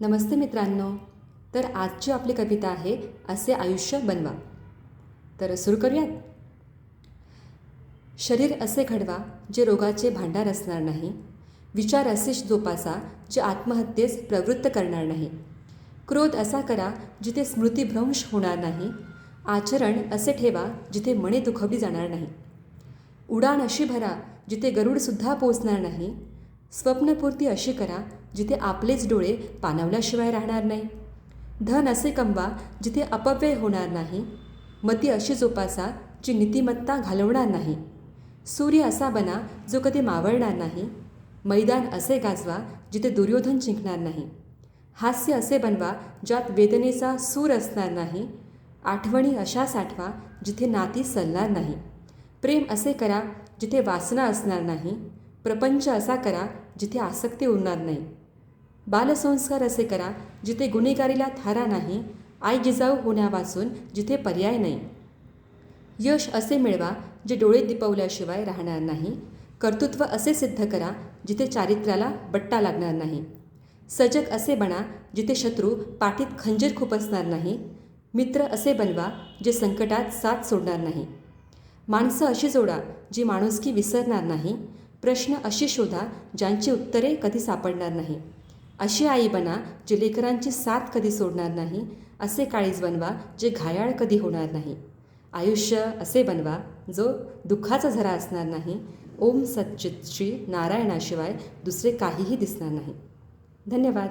नमस्ते मित्रांनो. तर आजची आपली कविता आहे असे आयुष्य बनवा. तर सुरू करूयात. शरीर असे घडवा जे रोगाचे भांडार असणार नाही. विचार असे जोपासा जे आत्महत्येस प्रवृत्त करणार नाही. क्रोध असा करा जिथे स्मृतिभ्रंश होणार नाही. आचरण असे ठेवा जिथे मने दुखवली जाणार नाही. उडाण अशी भरा जिथे गरुडसुद्धा पोचणार नाही. स्वप्नपूर्ती अशी करा जिथे आपलेच डोळे पाणावल्याशिवाय राहणार नाही. धन असे कमवा जिथे अपव्यय होणार नाही. मती अशी जोपासा जी नीतिमत्ता घालवणार नाही. सूर्य असा बना जो कधी मावळणार नाही. मैदान असे गाजवा जिथे दुर्योधन जिंकणार नाही. हास्य असे बनवा ज्यात वेदनेचा सूर असणार नाही. आठवणी अशा साठवा जिथे नाती सलणार नाही. प्रेम असे करा जिथे वासना असणार नाही. प्रपंच असा करा जिथे आसक्ती उरणार नाही. बालसंस्कार असे करा जिथे गुन्हेगारीला थारा नाही. आई जिजाऊ होण्यापासून जिथे पर्याय नाही. यश असे मिळवा जे डोळे दिपवल्याशिवाय राहणार नाही. कर्तृत्व असे सिद्ध करा जिथे चारित्र्याला बट्टा लागणार नाही. सजग असे बना जिथे शत्रू पाठीत खंजीर खुपसणार नाही. मित्र असे बनवा जे संकटात साथ सोडणार नाही. माणसं अशी जोडा जी माणुसकी विसरणार नाही. प्रश्न अशी शोधा ज्यांची उत्तरे कधी सापडणार नाही. अशी आई बना जे लेकरांची साथ कधी सोडणार नाही. असे काळीज बनवा जे घायाळ कधी होणार नाही. आयुष्य असे बनवा जो दुःखाचा झरा असणार नाही. ओम सच्चित श्री नारायणाशिवाय दुसरे काहीही दिसणार नाही. धन्यवाद.